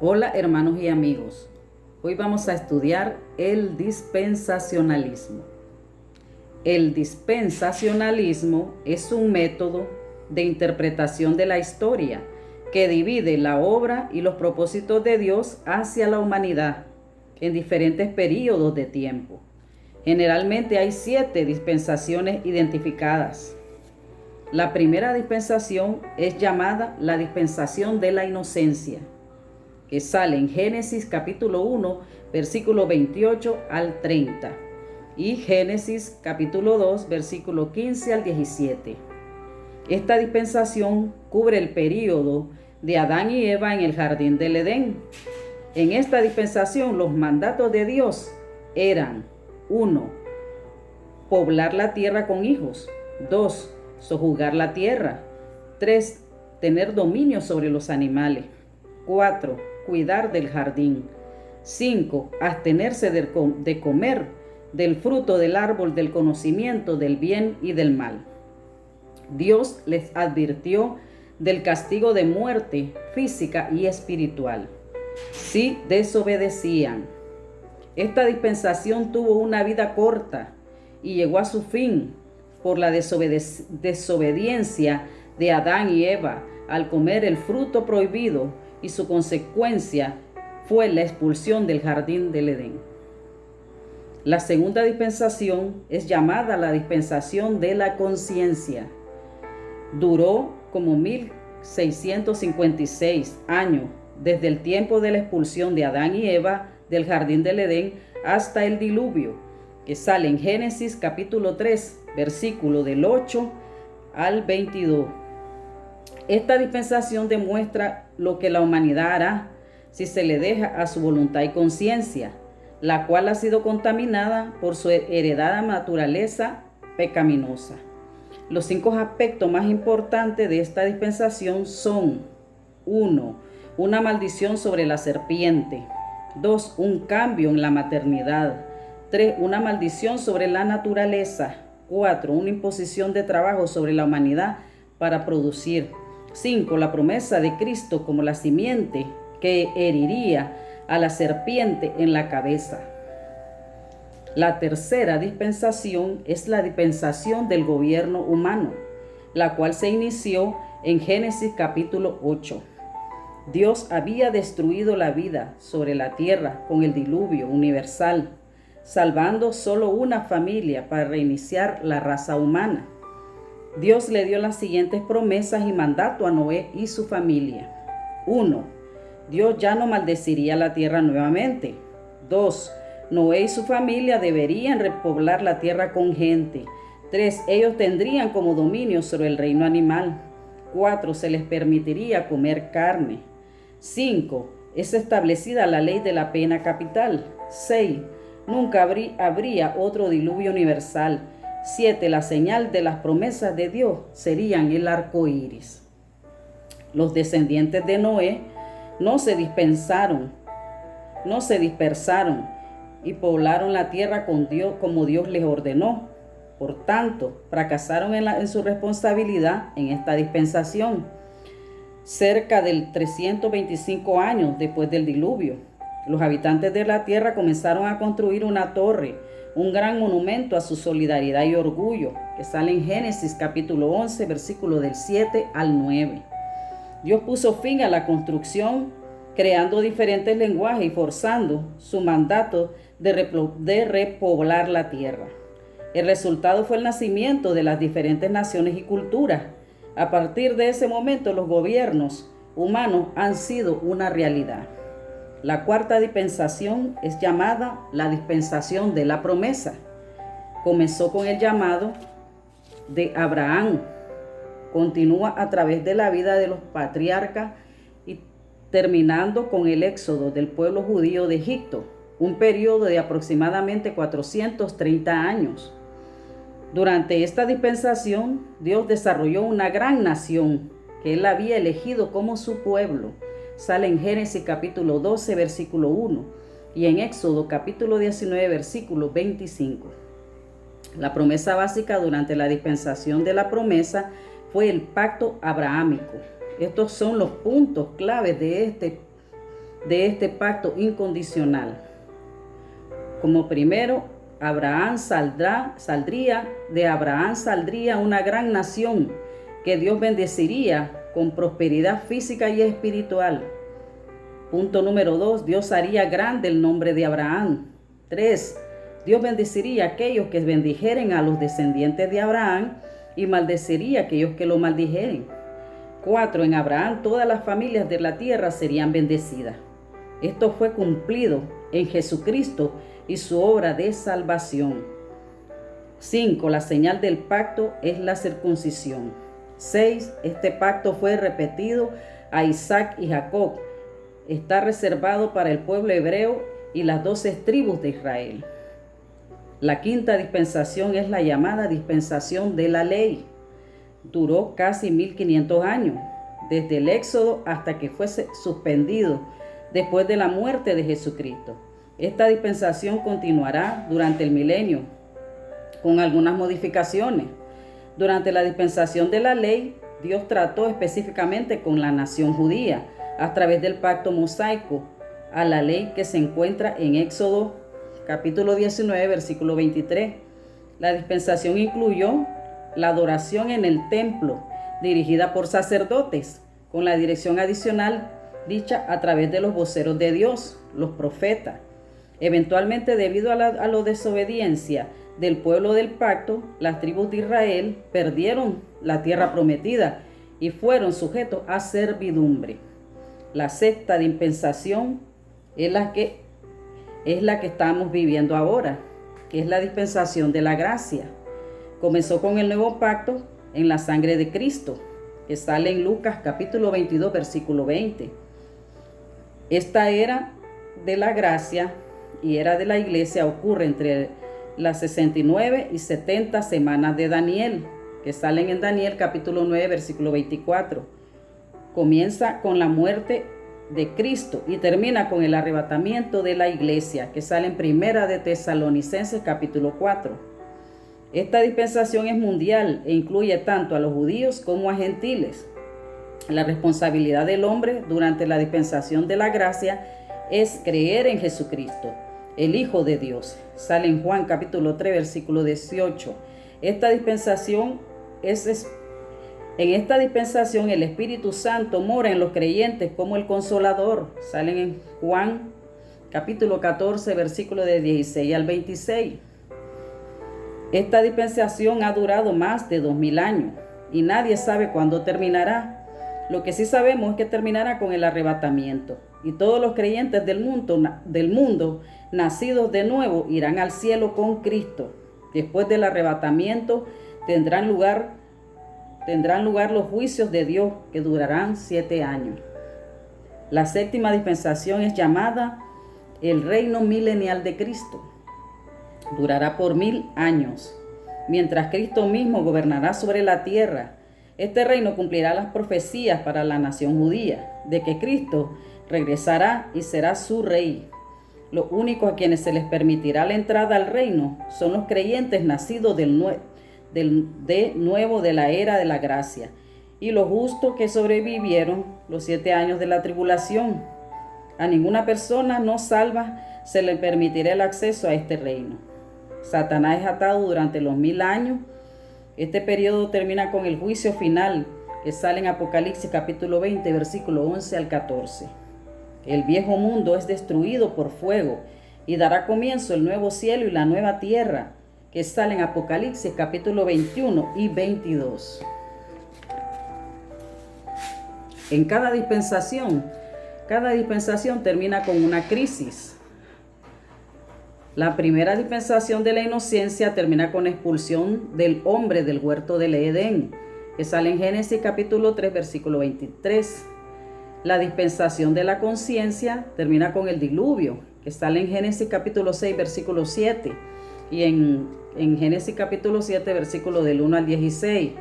Hola hermanos y amigos, hoy vamos a estudiar el dispensacionalismo. El dispensacionalismo es un método de interpretación de la historia que divide la obra y los propósitos de Dios hacia la humanidad en diferentes períodos de tiempo. Generalmente hay 7 dispensaciones identificadas. La primera dispensación es llamada la dispensación de la inocencia, que sale en Génesis capítulo 1, versículo 28 al 30, y Génesis capítulo 2, versículo 15 al 17. Esta dispensación cubre el período de Adán y Eva en el jardín del Edén. En esta dispensación los mandatos de Dios eran: 1. Poblar la tierra con hijos. 2. Sojuzgar la tierra. 3. Tener dominio sobre los animales. 4. Cuidar del jardín. 5. Abstenerse de comer del fruto del árbol del conocimiento del bien y del mal. Dios les advirtió del castigo de muerte física y espiritual si desobedecían. Esta dispensación tuvo una vida corta y llegó a su fin por la desobediencia de Adán y Eva al comer el fruto prohibido, y su consecuencia fue la expulsión del jardín del Edén. La segunda dispensación es llamada la dispensación de la conciencia. Duró como 1656 años, desde el tiempo de la expulsión de Adán y Eva del jardín del Edén hasta el diluvio, que sale en Génesis capítulo 3, versículo del 8 al 22. Esta dispensación demuestra lo que la humanidad hará si se le deja a su voluntad y conciencia, la cual ha sido contaminada por su heredada naturaleza pecaminosa. Los 5 aspectos más importantes de esta dispensación son: 1. Una maldición sobre la serpiente. 2. Un cambio en la maternidad. 3. Una maldición sobre la naturaleza. 4. Una imposición de trabajo sobre la humanidad para producir. 5. La promesa de Cristo como la simiente que heriría a la serpiente en la cabeza. La tercera dispensación es la dispensación del gobierno humano, la cual se inició en Génesis capítulo 8. Dios había destruido la vida sobre la tierra con el diluvio universal, salvando solo una familia para reiniciar la raza humana. Dios le dio las siguientes promesas y mandato a Noé y su familia. 1. Dios ya no maldeciría la tierra nuevamente. 2. Noé y su familia deberían repoblar la tierra con gente. 3. Ellos tendrían como dominio sobre el reino animal. 4. Se les permitiría comer carne. 5. Es establecida la ley de la pena capital. 6. Nunca habría otro diluvio universal. 7. La señal de las promesas de Dios serían el arco iris. Los descendientes de Noé no se dispersaron y poblaron la tierra con Dios como Dios les ordenó. Por tanto, fracasaron en su responsabilidad en esta dispensación. Cerca de 325 años después del diluvio, los habitantes de la tierra comenzaron a construir una torre, un gran monumento a su solidaridad y orgullo, que sale en Génesis capítulo 11, versículo del 7 al 9. Dios puso fin a la construcción, creando diferentes lenguajes y forzando su mandato de repoblar la tierra. El resultado fue el nacimiento de las diferentes naciones y culturas. A partir de ese momento, los gobiernos humanos han sido una realidad. La cuarta dispensación es llamada la dispensación de la promesa. Comenzó con el llamado de Abraham, continúa a través de la vida de los patriarcas y terminando con el éxodo del pueblo judío de Egipto, un periodo de aproximadamente 430 años. Durante esta dispensación, Dios desarrolló una gran nación que Él había elegido como su pueblo. Sale en Génesis capítulo 12, versículo 1, y en Éxodo capítulo 19, versículo 25. La promesa básica durante la dispensación de la promesa fue el pacto abrahámico. Estos son los puntos claves de de este pacto incondicional. Como primero, de Abraham saldría una gran nación que Dios bendeciría con prosperidad física y espiritual. Punto número 2, Dios haría grande el nombre de Abraham. 3, Dios bendeciría a aquellos que bendijeren a los descendientes de Abraham y maldeciría a aquellos que lo maldijeren. 4, en Abraham todas las familias de la tierra serían bendecidas. Esto fue cumplido en Jesucristo y su obra de salvación. 5, la señal del pacto es la circuncisión. 6, este pacto fue repetido a Isaac y Jacob. Está reservado para el pueblo hebreo y las 12 tribus de Israel. La quinta dispensación es la llamada dispensación de la ley. Duró casi 1500 años, desde el Éxodo hasta que fuese suspendido después de la muerte de Jesucristo. Esta dispensación continuará durante el milenio, con algunas modificaciones. Durante la dispensación de la ley, Dios trató específicamente con la nación judía a través del pacto mosaico, a la ley que se encuentra en Éxodo capítulo 19, versículo 23. La dispensación incluyó la adoración en el templo, dirigida por sacerdotes, con la dirección adicional dicha a través de los voceros de Dios, los profetas. Eventualmente, debido a la desobediencia del pueblo del pacto, las tribus de Israel perdieron la tierra prometida y fueron sujetos a servidumbre. La sexta dispensación es la que estamos viviendo ahora, que es la dispensación de la gracia. Comenzó con el nuevo pacto en la sangre de Cristo, que sale en Lucas capítulo 22, versículo 20. Esta era de la gracia y era de la iglesia ocurre entre las 69 y 70 semanas de Daniel, que salen en Daniel capítulo 9, versículo 24. Comienza con la muerte de Cristo y termina con el arrebatamiento de la iglesia, que sale en Primera de Tesalonicenses capítulo 4. Esta dispensación es mundial e incluye tanto a los judíos como a gentiles. La responsabilidad del hombre durante la dispensación de la gracia es creer en Jesucristo, el Hijo de Dios. Sale en Juan capítulo 3, versículo 18. En esta dispensación el Espíritu Santo mora en los creyentes como el Consolador. Salen en Juan capítulo 14, versículo de 16 al 26. Esta dispensación ha durado más de 2000 años y nadie sabe cuándo terminará. Lo que sí sabemos es que terminará con el arrebatamiento y todos los creyentes del mundo nacidos de nuevo irán al cielo con Cristo. Después del arrebatamiento tendrán lugar los juicios de Dios que durarán 7 años. La séptima dispensación es llamada el reino milenial de Cristo. Durará por 1000 años, mientras Cristo mismo gobernará sobre la tierra. Este reino cumplirá las profecías para la nación judía, de que Cristo regresará y será su rey. Los únicos a quienes se les permitirá la entrada al reino son los creyentes nacidos de nuevo de la era de la gracia y los justos que sobrevivieron los 7 años de la tribulación. A ninguna persona no salva se le permitirá el acceso a este reino. Satanás es atado durante los 1000 años. Este periodo termina con el juicio final, que sale en Apocalipsis capítulo 20, versículo 11 al 14. El viejo mundo es destruido por fuego y dará comienzo el nuevo cielo y la nueva tierra, que sale en Apocalipsis capítulo 21 y 22. En cada dispensación termina con una crisis. La primera dispensación de la inocencia termina con la expulsión del hombre del huerto del Edén, que sale en Génesis capítulo 3, versículo 23. La dispensación de la conciencia termina con el diluvio, que sale en Génesis capítulo 6, versículo 7, y en Génesis capítulo 7, versículo del 1 al 16.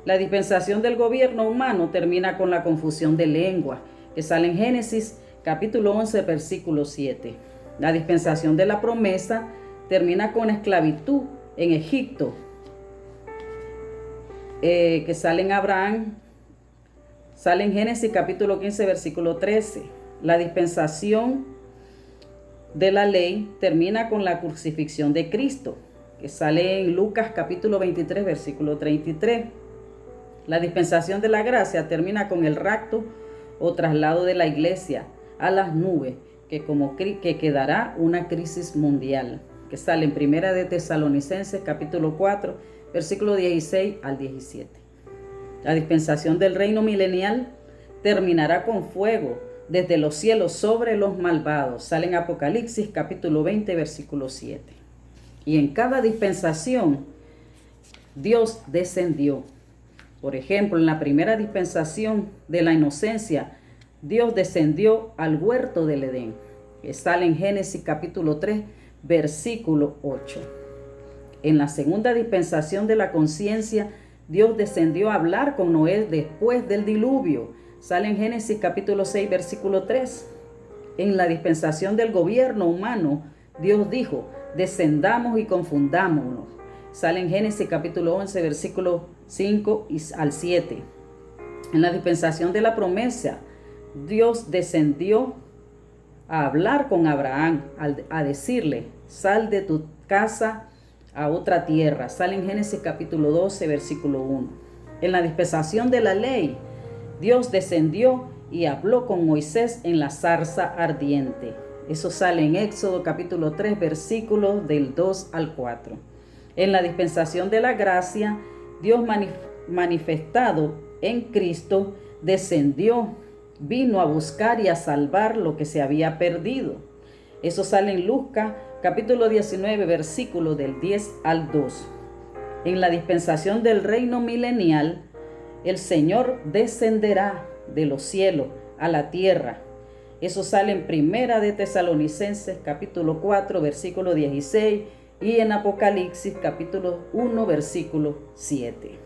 La dispensación del gobierno humano termina con la confusión de lengua, que sale en Génesis capítulo 11, versículo 7. La dispensación de la promesa termina con esclavitud en Egipto, que sale en Génesis capítulo 15, versículo 13. La dispensación de la ley termina con la crucifixión de Cristo, que sale en Lucas capítulo 23, versículo 33. La dispensación de la gracia termina con el rapto o traslado de la iglesia a las nubes, que quedará una crisis mundial, que sale en Primera de Tesalonicenses capítulo 4, versículo 16 al 17. La dispensación del reino milenial terminará con fuego desde los cielos sobre los malvados. Sale en Apocalipsis capítulo 20, versículo 7. Y en cada dispensación Dios descendió. Por ejemplo, en la primera dispensación de la inocencia, Dios descendió al huerto del Edén, que sale en Génesis capítulo 3, versículo 8. En la segunda dispensación de la conciencia, Dios descendió a hablar con Noé después del diluvio. Sale en Génesis capítulo 6, versículo 3. En la dispensación del gobierno humano, Dios dijo, descendamos y confundámonos. Sale en Génesis capítulo 11, versículo 5 al 7. En la dispensación de la promesa, Dios descendió a hablar con Abraham, a decirle, sal de tu casa a otra tierra. Sale en Génesis capítulo 12, versículo 1. En la dispensación de la ley, Dios descendió y habló con Moisés en la zarza ardiente. Eso sale en Éxodo capítulo 3, versículos del 2 al 4. En la dispensación de la gracia, Dios manifestado en Cristo descendió, vino a buscar y a salvar lo que se había perdido. Eso sale en Lucas capítulo 19, versículos del 10 al 2. En la dispensación del reino milenial, el Señor descenderá de los cielos a la tierra. Eso sale en Primera de Tesalonicenses capítulo 4, versículo 16 y en Apocalipsis capítulo 1, versículo 7.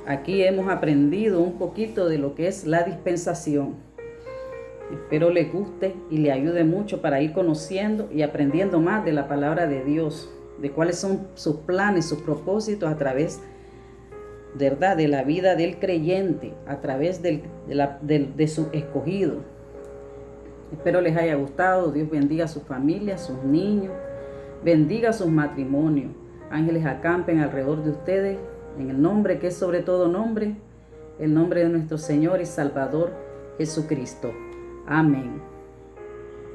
Aquí hemos aprendido un poquito de lo que es la dispensación. Espero les guste y le ayude mucho para ir conociendo y aprendiendo más de la palabra de Dios, de cuáles son sus planes, sus propósitos a través, ¿verdad?, de la vida del creyente, a través de su escogido. Espero les haya gustado. Dios bendiga a su familia, a sus niños, bendiga sus matrimonios. Ángeles acampen alrededor de ustedes en el nombre que es sobre todo nombre, el nombre de nuestro Señor y Salvador Jesucristo. Amén.